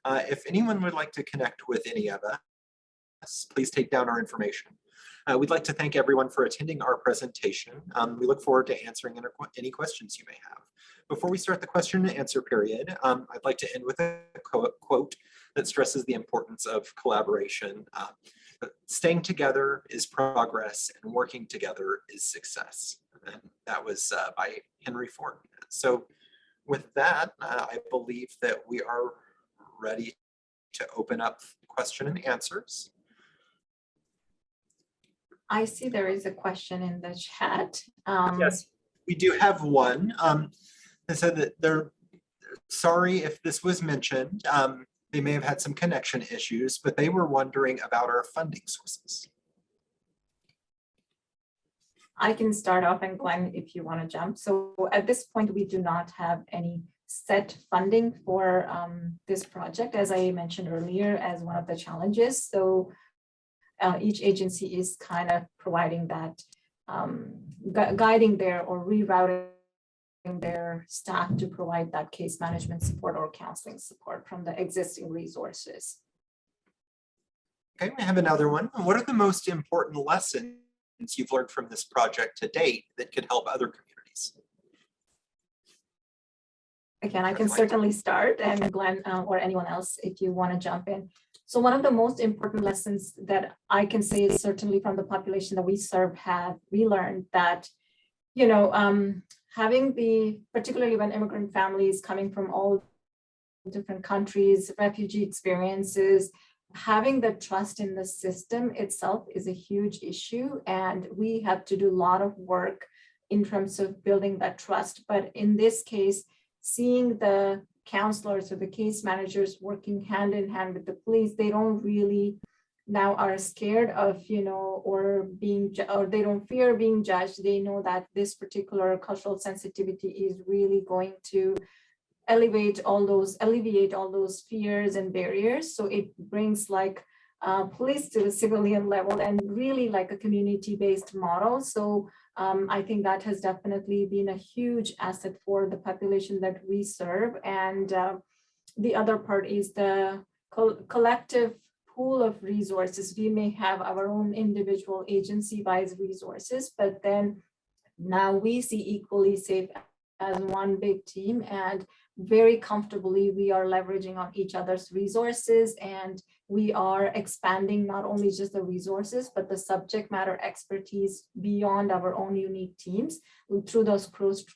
If anyone would like to connect with any of us, please take down our information. We'd like to thank everyone for attending our presentation. We look forward to answering any questions you may have. Before we start the question and answer period, I'd like to end with a quote that stresses the importance of collaboration. Staying together is progress, and working together is success. And that was by Henry Ford. So with that, I believe that we are ready to open up question and answers. I see there is a question in the chat. Yes, we do have one. They said that they're sorry if this was mentioned. They may have had some connection issues, but they were wondering about our funding sources. I can start off, and Glenn, if you want to jump. So at this point, we do not have any set funding for this project, as I mentioned earlier, as one of the challenges. So each agency is kind of providing that, guiding their or rerouting their staff to provide that case management support or counseling support from the existing resources. Okay, we have another one. What are the most important lessons you've learned from this project to date that could help other communities? Again, I can certainly start, and Glenn or anyone else, if you want to jump in. So one of the most important lessons that I can say is certainly from the population that we serve we learned that, having particularly when immigrant families coming from all different countries, refugee experiences, having the trust in the system itself is a huge issue. And we have to do a lot of work in terms of building that trust. But in this case, seeing the counselors or the case managers working hand in hand with the police, they don't really now are scared of, or they don't fear being judged. They know that this particular cultural sensitivity is really going to alleviate all those fears and barriers. So it brings police to the civilian level and really like a community-based model. So I think that has definitely been a huge asset for the population that we serve. And the other part is the collective pool of resources. We may have our own individual agency-wise resources, but then now we see Equally Safe as one big team, and very comfortably we are leveraging on each other's resources, and we are expanding not only just the resources but the subject matter expertise beyond our own unique teams through those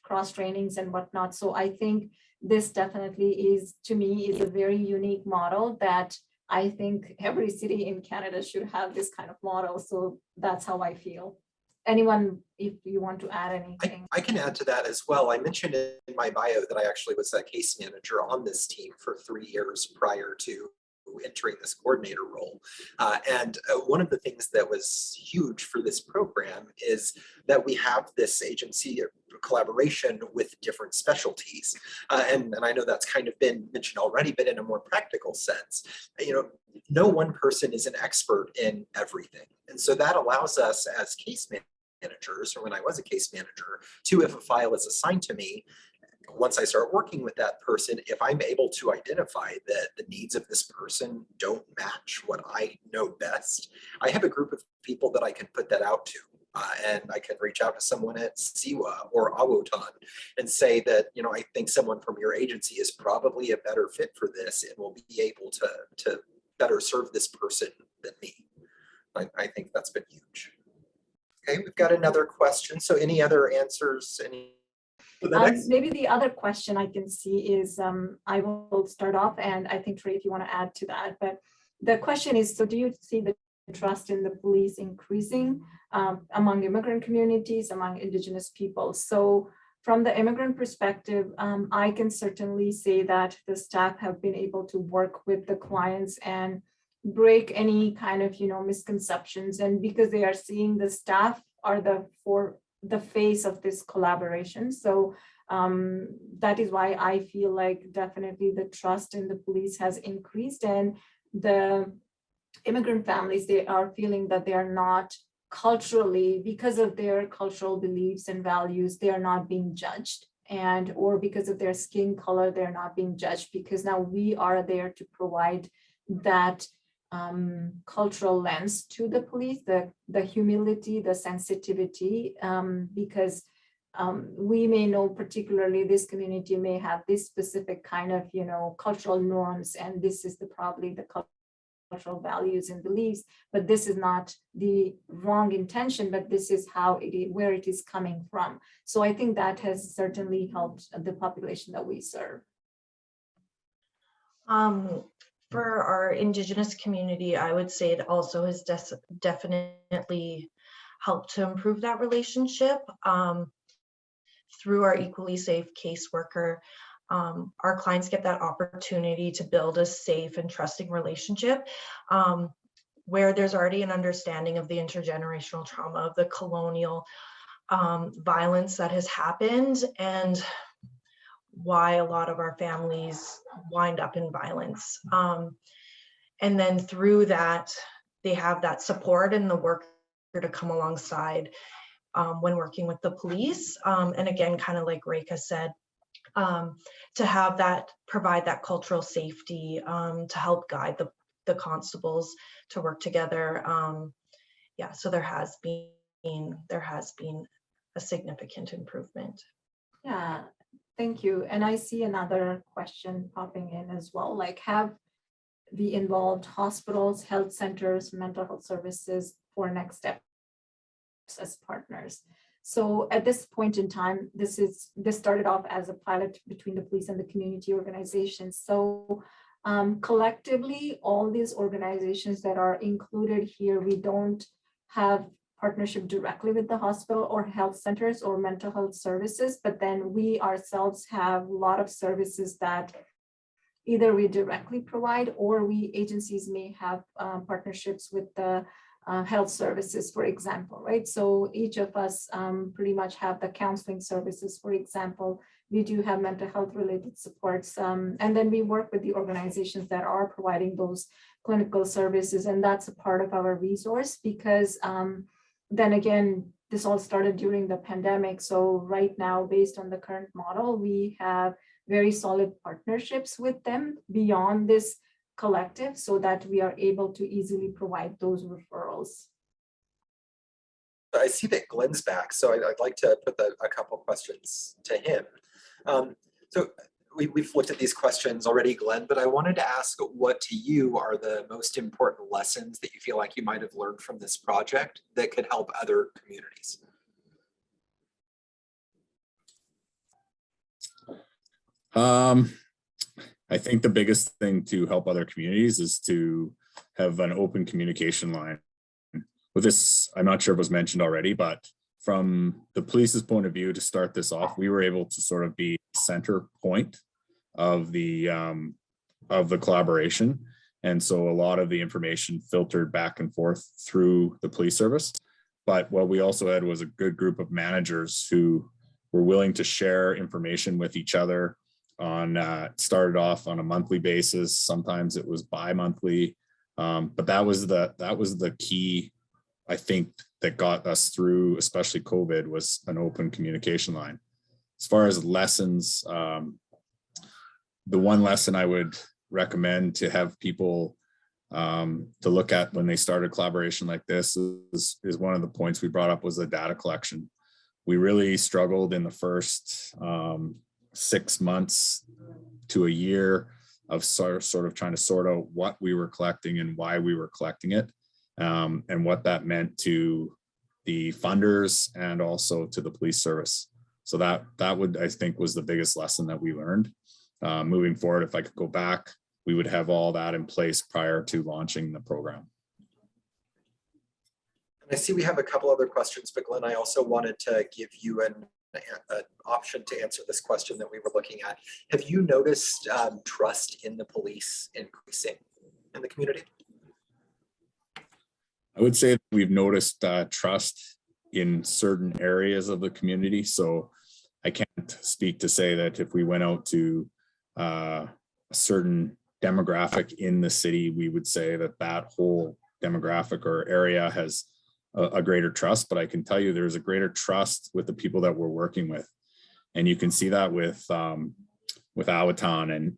cross trainings and whatnot. So I think this definitely is, to me, is a very unique model that I think every city in Canada should have this kind of model. So that's how I feel. Anyone, if you want to add anything? I can add to that as well. I mentioned in my bio that I actually was a case manager on this team for 3 years prior to entering this coordinator role. And one of the things that was huge for this program is that we have this agency collaboration with different specialties. And I know that's kind of been mentioned already, but in a more practical sense, no one person is an expert in everything. And so that allows us as case managers, or when I was a case manager, to, if a file is assigned to me, once I start working with that person, if I'm able to identify that the needs of this person don't match what I know best, I have a group of people that I can put that out to. And I can reach out to someone at Siwa or Awotan and say that, I think someone from your agency is probably a better fit for this and will be able to better serve this person than me. I think that's been huge. Okay, we've got another question. So any other answers? Maybe the other question I can see is, I will start off, and I think Trey, if you want to add to that, but the question is, so do you see the trust in the police increasing among immigrant communities, among Indigenous people? So from the immigrant perspective, I can certainly say that the staff have been able to work with the clients and break any kind of, misconceptions. And because they are seeing the staff are the face of this collaboration. So that is why I feel like definitely the trust in the police has increased, and the immigrant families, they are feeling that they are not culturally, because of their cultural beliefs and values, they are not being judged, or because of their skin color, they're not being judged, because now we are there to provide that cultural lens to the police, the humility, the sensitivity, because we may know particularly this community may have this specific kind of, cultural norms, and this is probably the cultural values and beliefs, but this is not the wrong intention, but this is where it is coming from. So I think that has certainly helped the population that we serve. For our Indigenous community, I would say it also has definitely helped to improve that relationship. Through our Equally Safe caseworker, our clients get that opportunity to build a safe and trusting relationship where there's already an understanding of the intergenerational trauma of the colonial violence that has happened, and why a lot of our families wind up in violence. And then through that, they have that support and the worker to come alongside when working with the police. And again, kind of like Rekha said, to have that, provide that cultural safety, to help guide the constables to work together. Yeah, so there has been a significant improvement. Yeah. Thank you. And I see another question popping in as well. Like, have we involved hospitals, health centers, mental health services for next steps as partners. So at this point in time, this started off as a pilot between the police and the community organizations. So collectively, all these organizations that are included here, we don't have partnership directly with the hospital or health centers or mental health services, but then we ourselves have a lot of services that either we directly provide or we agencies may have partnerships with the health services, for example, right? So each of us pretty much have the counseling services, for example. We do have mental health related supports. And then we work with the organizations that are providing those clinical services. And that's a part of our resource because then again, this all started during the pandemic. So right now, based on the current model, we have very solid partnerships with them beyond this collective so that we are able to easily provide those referrals. I see that Glenn's back, so I'd like to put a couple questions to him. So we've looked at these questions already, Glenn, but I wanted to ask what to you are the most important lessons that you feel like you might have learned from this project that could help other communities? I think the biggest thing to help other communities is to have an open communication line. With this, I'm not sure if it was mentioned already, but from the police's point of view, to start this off, we were able to sort of be center point of the collaboration. And so a lot of the information filtered back and forth through the police service. But what we also had was a good group of managers who were willing to share information with each other on started off on a monthly basis. Sometimes it was bi-monthly, but that was the key, I think, that got us through, especially COVID, was an open communication line. As far as lessons, the one lesson I would recommend to have people to look at when they start a collaboration like this is one of the points we brought up was the data collection. We really struggled in the first 6 months to a year of sort of trying to sort out what we were collecting and why we were collecting it, and what that meant to the funders and also to the police service. So that would, I think, was the biggest lesson that we learned. Moving forward, if I could go back, we would have all that in place prior to launching the program. And I see we have a couple other questions, but Glenn, I also wanted to give you an option to answer this question that we were looking at. Have you noticed trust in the police increasing in the community? I would say that we've noticed trust in certain areas of the community. So I can't speak to say that if we went out to a certain demographic in the city, we would say that that whole demographic or area has a greater trust, but I can tell you there's a greater trust with the people that we're working with. And you can see that with Awaton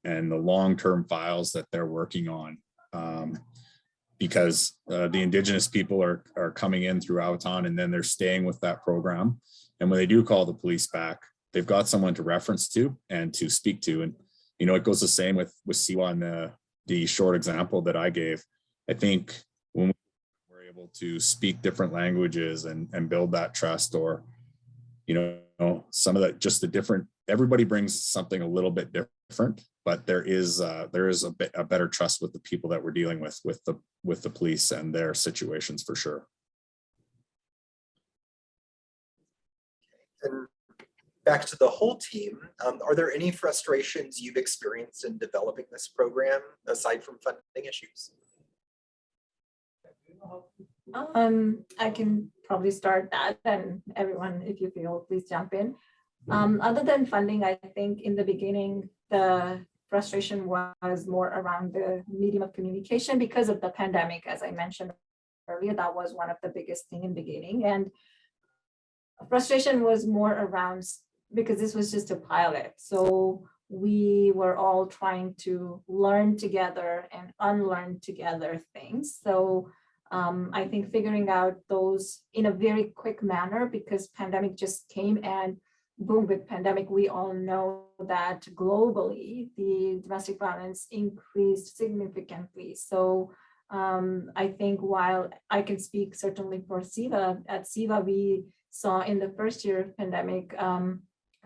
and the long-term files that they're working on, because the Indigenous people are coming in through Awaton and then they're staying with that program. And when they do call the police back, they've got someone to reference to and to speak to. And, you know, it goes the same with Siwa and the short example that I gave. I think when we're able to speak different languages and build that trust, or, you know, some of that, just the different, everybody brings something a little bit different, but there is a better trust with the people that we're dealing with the police and their situations, for sure. And back to the whole team, are there any frustrations you've experienced in developing this program aside from funding issues? I can probably start that, and everyone, if you feel, please jump in. Other than funding, I think in the beginning, the frustration was more around the medium of communication because of the pandemic. As I mentioned earlier, that was one of the biggest thing in the beginning. And frustration was more around, because this was just a pilot. So we were all trying to learn together and unlearn together things. So I think figuring out those in a very quick manner, because pandemic just came and boom with pandemic, we all know that globally the domestic violence increased significantly. So I think while I can speak certainly for SIVA, at SIVA we saw in the first year of pandemic,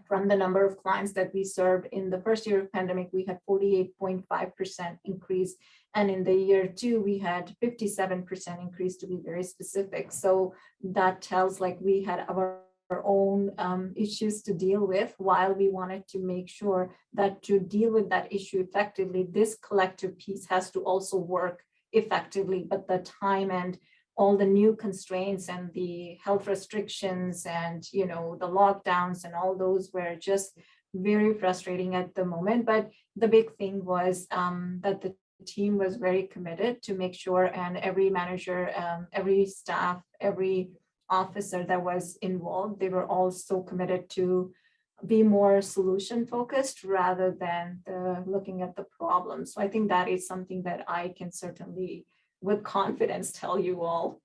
from the number of clients that we served in the first year of pandemic, we had 48.5% increase. And in the year two, we had 57% increase, to be very specific. So that tells like we had our own issues to deal with, while we wanted to make sure that to deal with that issue effectively, this collective piece has to also work effectively. But the time and all the new constraints and the health restrictions and, you know, the lockdowns and all those were just very frustrating at the moment. But the big thing was that the team was very committed to make sure, and every manager, every staff, every officer that was involved, they were all so committed to be more solution focused rather than looking at the problem. So I think that is something that I can certainly with confidence tell you all.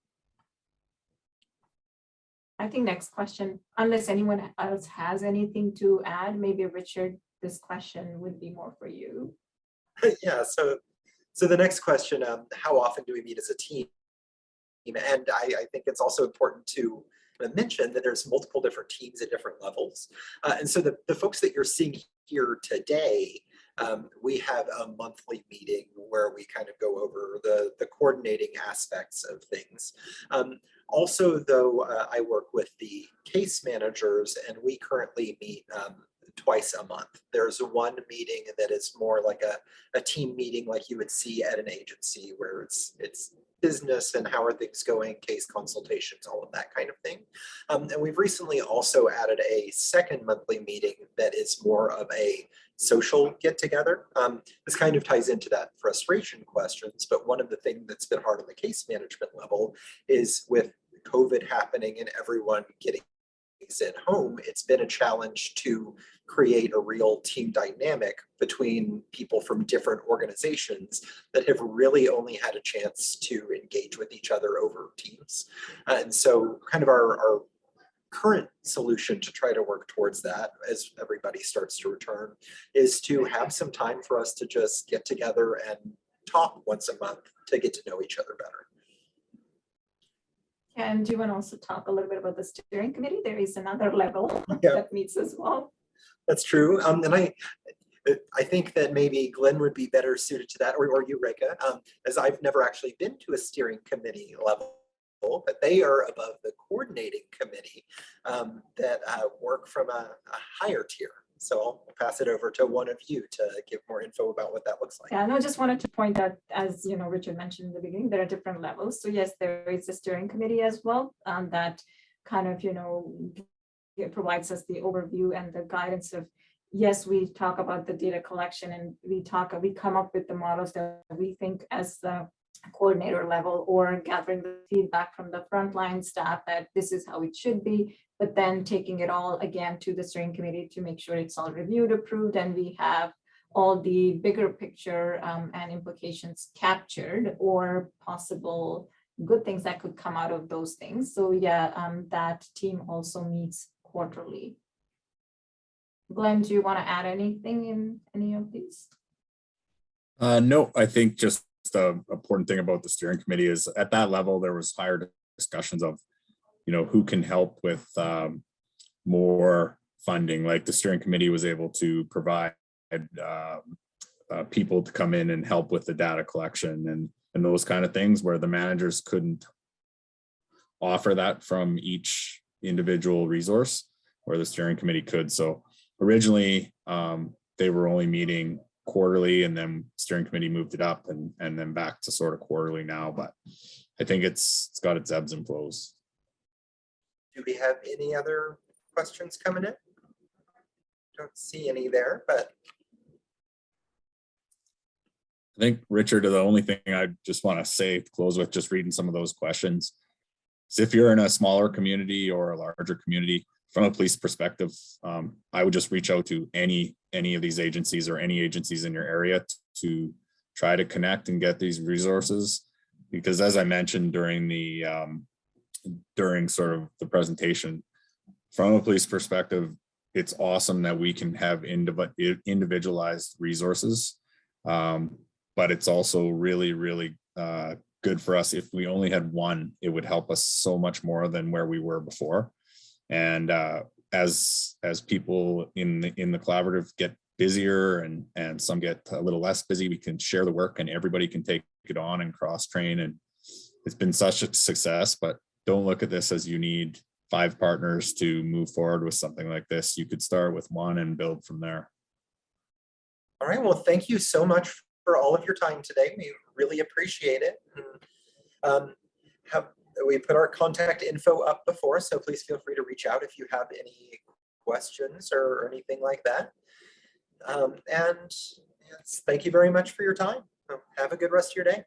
I think next question, unless anyone else has anything to add, maybe Richard, this question would be more for you. Yeah, so the next question, how often do we meet as a team? And I think it's also important to mention that there's multiple different teams at different levels. And so the folks that you're seeing here today, we have a monthly meeting where we kind of go over the coordinating aspects of things. Also, though, I work with the case managers, and we currently meet twice a month. There's one meeting that is more like a team meeting like you would see at an agency, where it's business and how are things going, case consultations, all of that kind of thing. And we've recently also added a second monthly meeting that is more of a social get together. This kind of ties into that frustration questions, but one of the things that's been hard on the case management level is with COVID happening and everyone getting at home, it's been a challenge to create a real team dynamic between people from different organizations that have really only had a chance to engage with each other over Teams. And so kind of our current solution to try to work towards that as everybody starts to return is to have some time for us to just get together and talk once a month to get to know each other better. And do you want to also talk a little bit about the steering committee? There is another level Yeah. that meets as well. That's true. And I think that maybe Glenn would be better suited to that, or you, Reka, as I've never actually been to a steering committee level, but they are above the coordinating committee that work from a higher tier. So I'll pass it over to one of you to give more info about what that looks like. Yeah, and I just wanted to point out, as you know, Richard mentioned in the beginning, there are different levels. So yes, there is a steering committee as well that kind of, you know, it provides us the overview and the guidance of, yes, we talk about the data collection and we come up with the models that we think as the coordinator level, or gathering the feedback from the frontline staff that this is how it should be, but then taking it all again to the steering committee to make sure it's all reviewed, approved, and we have all the bigger picture and implications captured, or possible good things that could come out of those things. So yeah, that team also meets quarterly. Glenn, do you want to add anything in any of these? No, I think just the important thing about the steering committee is at that level, there was higher discussions of, you know, who can help with more funding. Like the steering committee was able to provide people to come in and help with the data collection and those kind of things, where the managers couldn't offer that from each individual resource, where the steering committee could. So originally they were only meeting quarterly, and then steering committee moved it up and then back to sort of quarterly now, but I think it's got its ebbs and flows. Do we have any other questions coming in? Don't see any there, but I think, Richard, the only thing I just want to say to close with, just reading some of those questions, is if you're in a smaller community or a larger community, from a police perspective, I would just reach out to any of these agencies or any agencies in your area to try to connect and get these resources. Because as I mentioned during sort of the presentation, from a police perspective, it's awesome that we can have individualized resources. But it's also really, really good for us. If we only had one, it would help us so much more than where we were before. And as people in the collaborative get busier and some get a little less busy, we can share the work and everybody can take it on and cross train. And it's been such a success, but don't look at this as you need 5 partners to move forward with something like this. You could start with one and build from there. All right, well, thank you so much for all of your time today. We really appreciate it. We put our contact info up before, so please feel free to reach out if you have any questions or anything like that. And yes, thank you very much for your time. Have a good rest of your day.